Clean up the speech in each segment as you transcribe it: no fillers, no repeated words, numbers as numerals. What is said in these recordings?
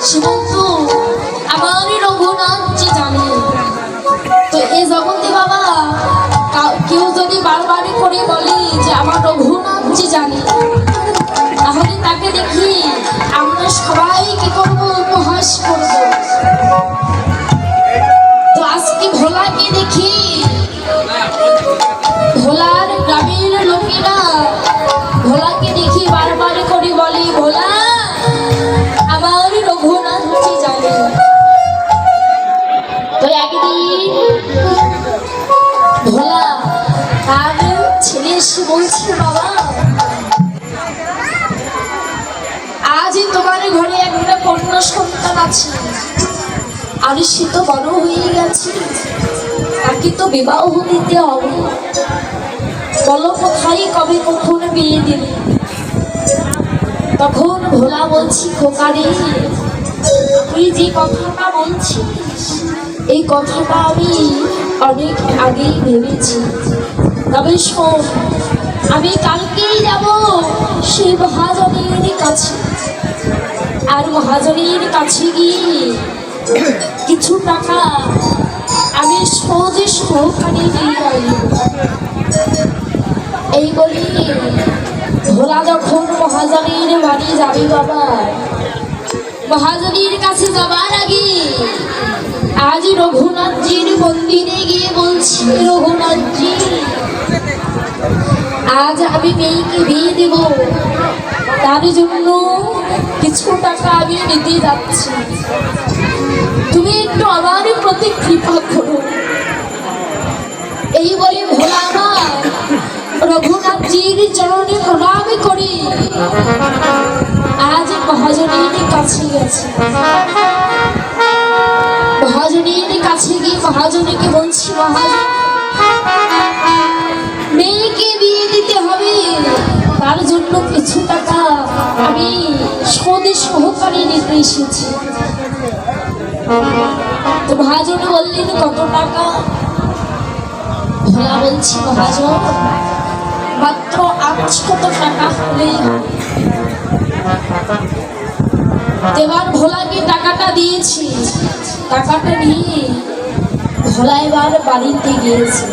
সীমন্ত আমারই রঘুনাথ জি জানে। তো এই জগতে বাবা কেউ যদি বারবার করে বলে যে আমার রঘুনাথ জি জানে, তাহলে তাকে দেখি আমরা সবাই কি করবো? উপহাস করব। তো আজকে ভোলাকে দেখি, ভোলার গ্রামের লোকেরা ভোলাকে দেখি বারবার করে বলে ভোলা আমার রঘুনাথ জি জানে। তো একদিন ভোলা তার ছেলে এসে বলছে বাবা আজ তোমার ঘরে একটা কন্যা সন্তান আছে, আর সে তো বড় হয়ে গেছে, তাকে তো বিবাহ দিতে হবে, বলো কোথায় কবে কখন বিয়ে দিবে? তখন ভোলা বলছি খোকারে তুই যে কথাটা বলছিস এই কথাটা আমি অনেক আগেই ভেবেছি, তবে শোন আমি কালকেই যাব সেই মহাজনের কাছে, আর মহাজনের কাছে গিয়ে কিছু টাকা আমি সহজে সহকারে নিয়ে আসব। এই বলি ভোলা যখন মহাজনের বাড়ি যাবে বাবা, মহাজনের কাছে যাবার আগে আজ রঘুনাথজির মন্দিরে গিয়ে বলছি রঘুনাথজি আজ আমি মেয়েকে বিয়ে দেব, তার জন্য কিছু টাকা আমি নিতে যাচ্ছি, তুমি একটু আমার প্রতি কৃপা করো। এই বলে ভোলা আমার রঘুনাথজির চরণে প্রণাম করি আজ মহাজনের কাছে গেছে। মহাজনের কাছে গিয়ে মহাজনকে বলছি মহাজন মেয়েকে বিয়ে দিতে হবে, তার জন্য কিছু টাকা আমি সদে সহকারে নিতে এসেছি। তো মহাজন বললেন কত টাকা? ভোলা বলছি মহাজন মাত্র 800 টাকা হলেই হবে। এবার ভোলাকে টাকাটা দিয়েছি, টাকাটা নিয়ে ভোলা এবার বাড়িতে গিয়েছিল।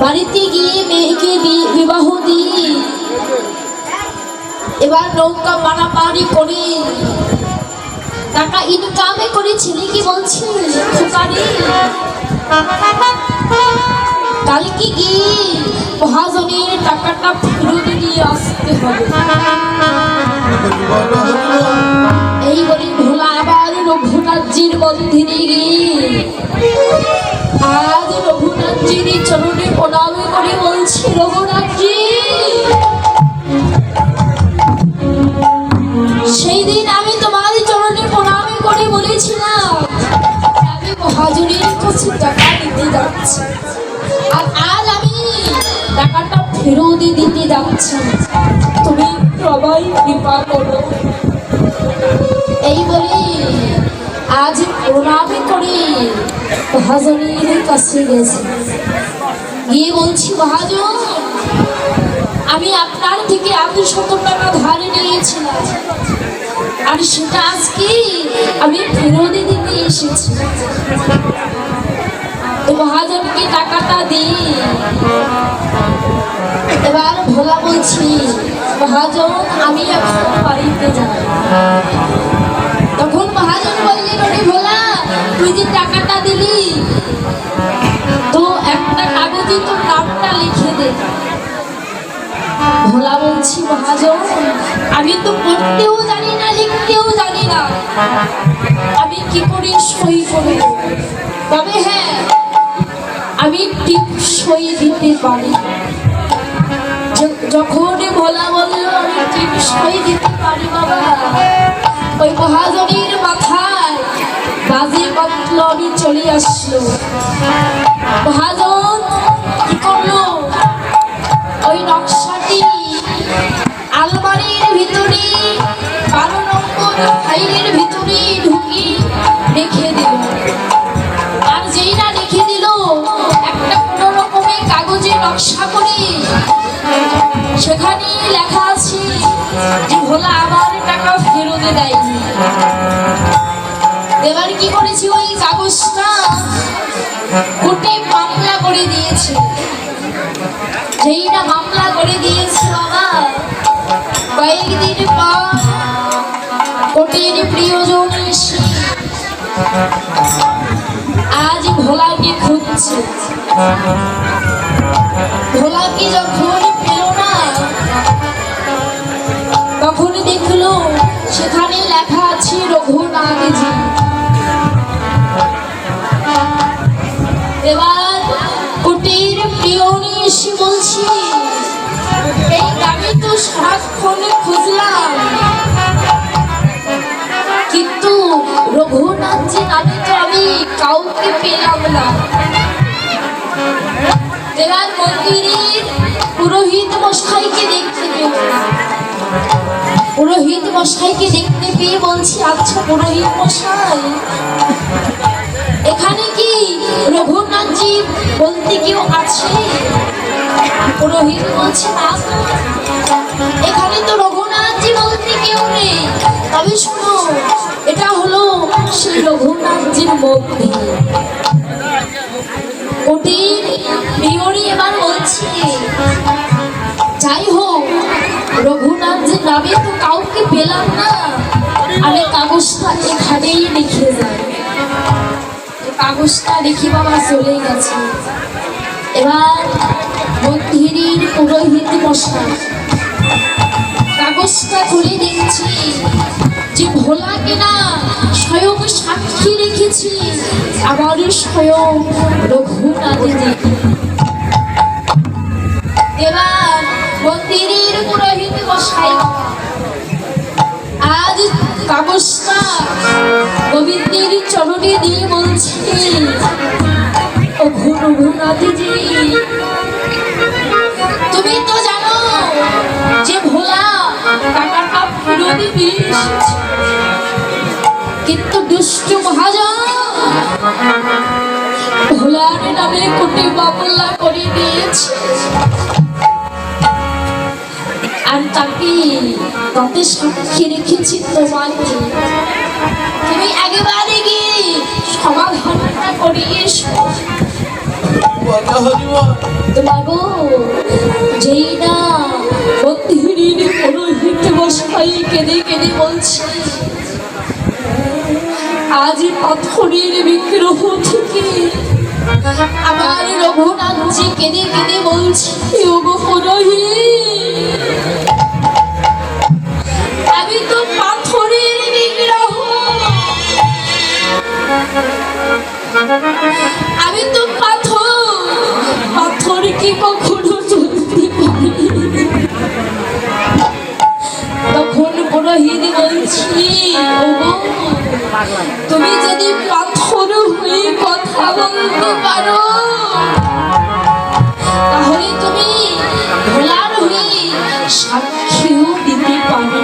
বাড়িতে গিয়ে মেয়েকে বিবাহ দিয়ে এবার নৌকা পারাপারি করে টাকা ইনকামে করে ছেলেকে বলছে খোকারে কালকে গিয়ে মহাজনের টাকাটা ফেরত দিয়ে আসতে হবে। এই বলে ভোলা আবার রঘুনাথজির মন্দিরে গিয়ে আজ রঘুনাথজির চরণে প্রণাম করে বলছি রঘুনাথজি সেই দিন আমি তোমার চরণে প্রণাম করে বলেছিলাম আমি মহাজনের কাছে টাকা দিতে যাচ্ছি, আর আজ আমি টাকাটা ফেরত দিতে যাচ্ছি, তুমি সবাই কৃপা করো। এই বলে আজ প্রণাম করে মহাজনের কাছে গেছি, গিয়ে বলছি মহাজন আমি আপনার থেকে 800 টাকা ধার নিয়েছিলাম, আর সেটা আজকে আমি ফেরত দিতে এসেছি। মহাজনকে টাকাটা দিয়ে এবার ভোলা বলছি মহাজন আমি এখন বাড়িতে যাই। তখন মহাজন বললেন ওরে ভোলা তুই যে টাকাটা দিলি তো একটা কাগজে তোর নামটা লিখে দে। ভোলা বলছি মহাজন আমি তো পড়তেও জানি না লিখতেও জানি না, আমি কি করে সই করব? তবে হ্যাঁ আমি টিপ সই দিতে পারি। যখন ভোলা বলল আমি টিপ সই দিতে পারি বাবা, ওই মহাজনের মাথায় বাজে বাজলো, আমি চলে আসলো। মহাজন কি করলো ওই নকশাটি আলমারির ভিতরে 12 নম্বর ফাইলের ভিতরে ঢুকি রেখে দিল, আর যেই না রেখে দিল একটা কোনো রকমে কাগজে নকশা করে সেখানে লেখা আছে যে ভোলা আমার টাকা করতে দেয়নি। এবার কি করেছি, ওই কাগজটা কোর্টে মামলা করে দিয়েছে। যেই না মামলা করে দিয়েছে বাবা, কয়েকদিন পর কোর্টের প্রিয়জন এসে আজ ভোলাকে খুঁজছে। ভোলাকে যখন পেল না, তখন দেখলো সেখানে লেখা আছে রঘুনাথজি। এবার কোর্টের প্রিয়নি এসে বলছি, এই আমি তো সারাক্ষণ খুঁজলাম, কিন্তু রঘুনাথজি নামে তো আমি কাউকে পেলাম না। এবার মন্দিরের পুরোহিত মশাইকে দেখতে পেল। পুরোহিত মশাইকে দেখতে পেয়ে বলছি, আচ্ছা পুরোহিত মশাই, এখানে কি রঘুনাথজি বলতে কেউ আছে? পুরোহিত বলছে, না, এখানে তো রঘুনাথজি বলতে কেউ নেই। তবে শোনো, এটা হলো সেই রঘুনাথজির মন্দির। কোটির প্রিয়রি এবার বলছে, যাই হোক, রঘুনাথজির নামে তো কাউকে পেলাম না, আমি কাগজটা এখানেই লিখে যাই। কাগজটা লিখে বাবা চলে গেছে। এবার মন্দিরের পুরোহিত মশাই কাগজটা খুলে দেখছি যে ভোলাকে না স্বয়ং সাক্ষী রেখেছি আমার স্বয়ং রঘুনাথজি। এবার মন্দিরের পুরোহিত মশাই আজ কাগজটা গোবিন্দের চরণে দিয়ে বলছি, রঘুনাথজি, তুমি তো জানো যে ভোলা টাকাটা ফেরত দিয়েছে, কিন্তু দুষ্ট মহাজন ভোলার নামে কোটি মামলা করে দিয়েছে। আর তাতে সাক্ষী রেখেছি তোমাকে, তুমি একেবারে গিয়ে সমাধানটা করে এসো। তোমাগো যেই না মন্দিরের পুরোহিত মশাই কেঁদে কেঁদে বলছে, আজ পাথরের বিগ্রহ থেকে আমার রঘুনাথজি কেঁদে কেঁদে বলছি, ওগো পুরোহিত, আমি তো পাথরের বিগ্রহ, আমি তো পাথর কি কখনো চলতে পারি? তখন পুরোহিত বলছি, ওগো, তুমি যদি পাথর হয়ে কথা বলতে পারো, তাহলে তুমি ভোলার হয়ে সাক্ষীও দিতে পারো।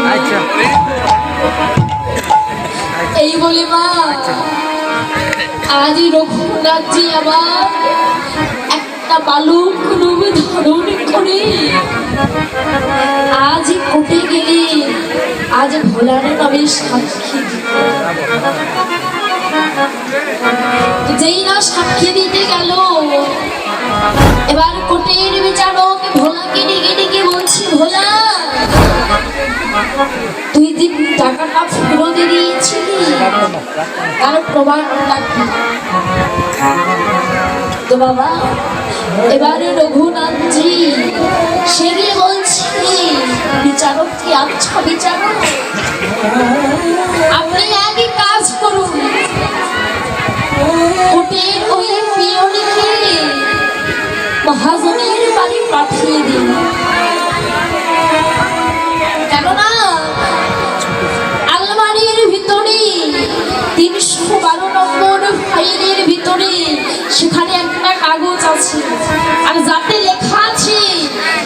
এই বলে মা আজ রঘুনাথজি আবার একটা বালক রূপ ধারণ করে আজ কোটে গেলে আজ ভোলার নামে সাক্ষী। যেই না সাক্ষী দিতে গেল, এবার কোটের বিচারক ভোলাকে ডেকে ডেকে বলছি, ভোলা, তুই যে টাকাটা ফেরত দিয়েছিলি তার প্রমাণটা কি? তো বাবা এবারে রঘুনাথজি সে গিয়ে বলছি, বিচারক কি, আচ্ছা বিচারক, আপনি একই কাজ করুন, কোটের ওই পিয়নকে মহাজনের বাড়ি পাঠিয়ে দিন। কেননা আলমারির ভিতরে 312 নম্বর ফাইলের ভিতরে সেখানে একটা কাগজ আছে, আর যাতে লেখা আছে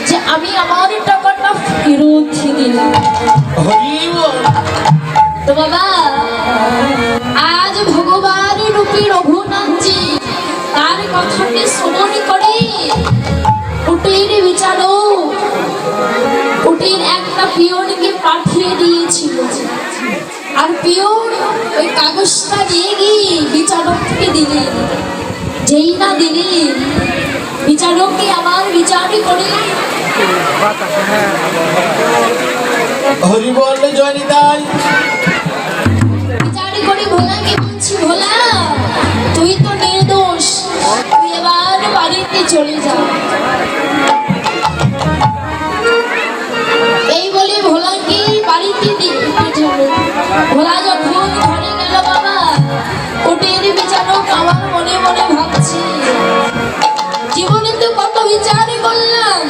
যে আমি আমার টাকাটা ফেরত দিলাম। তো বাবা আজ ভগবান রূপী রঘুনাথজি তার কথাকে শ্রবণ করে কোটের বিচারক কোটের একটা পিয়নকে পাঠিয়ে দিয়েছিল। পিওর ওই কাগজটা নিয়ে গিয়ে বিচারককে দিলেন। যেই না দিলেন, বিচারককে আমার বিচারই করে হরি বল জয় নিতাই। বিচারই করে ভোলাকে বলছি, ভোলা তুই তো নির্দোষ, তুই এবার বাড়িতে চলে যা। এই বলে ভোলাকে বাড়িতে দিয়ে পাঠালো। ভোলা যখন ঘরে গেল বাবা, কোটের বিচারক আমার মনে মনে ভাবছে, জীবনে তো কত বিচার করলাম,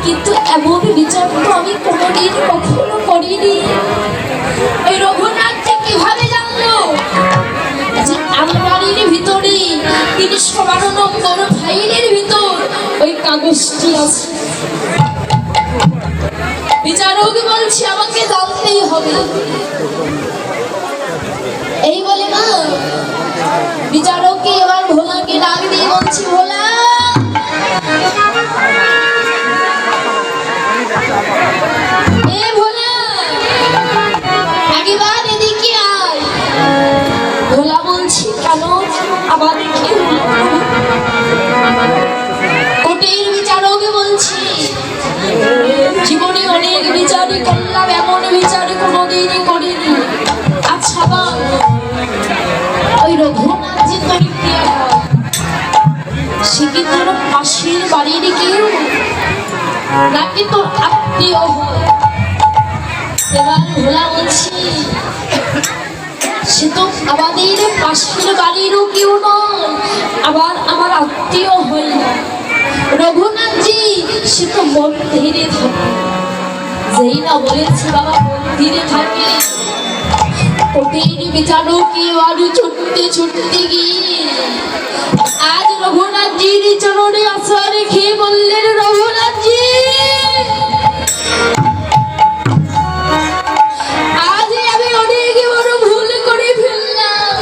কিন্তু এমন বিচার তো আমি কোনোদিন কখনো করিনি। ওই রঘুনাথকে কিভাবে জানলো যে আমার বাড়ির ভিতরে 312 নম্বর ফাইলের ভিতর ওই কাগজটি আছে? বিচারক বলছি আমাকে জানতেই হবে। এই বলে না বিচারককে এবার ভোলাকে ডাক দিয়ে বলছি, ভোলা এ ভোলা একবার এদিকে আয়। ভোলা বলছি কেন, আবার কি হলো? কোটের বিচারক বলছি জীবনে অনেক বিচারই করলাম, এমন বিচার কোনোদিনই করিনি। আচ্ছা বল, ওই রঘুনাথ যে তোর প্রিয় হয়, সে কি তোর পাশের বাড়ির কেউ নাকি তোর আত্মীয় হয়? এবার ভোলা বলছি সে তো আমাদের পাশের বাড়িরও কেউ নয়, আবার আমার আত্মীয় হয় না। রঘুনাথজি সে তো মন্দিরে থাকে। যেই না বলেছে বাবা মন্দিরে থাকে, কোটের বিচারকে আরো ছুটতে ছুটতে গিয়ে আজ রঘুনাথজির চরণে আশা রেখে বললেন, রঘুনাথজি আজ আমি অনেক বড় ভুল করে ফেললাম।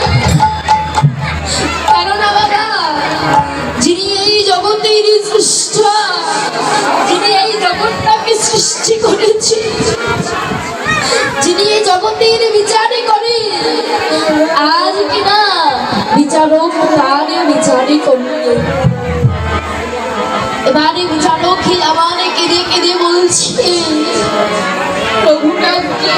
কেননা বাবা, যিনি এই জগতের সৃষ্টা, যিনি এই জগৎটাকে সৃষ্টি করেছে, যিনি এই জগতের বিচারই করে, আজ কিনা বিচারক তার বিচারই করবে। এবারে বিচারক আমার কেঁদে কেঁদে বলছে, রঘুনাথকে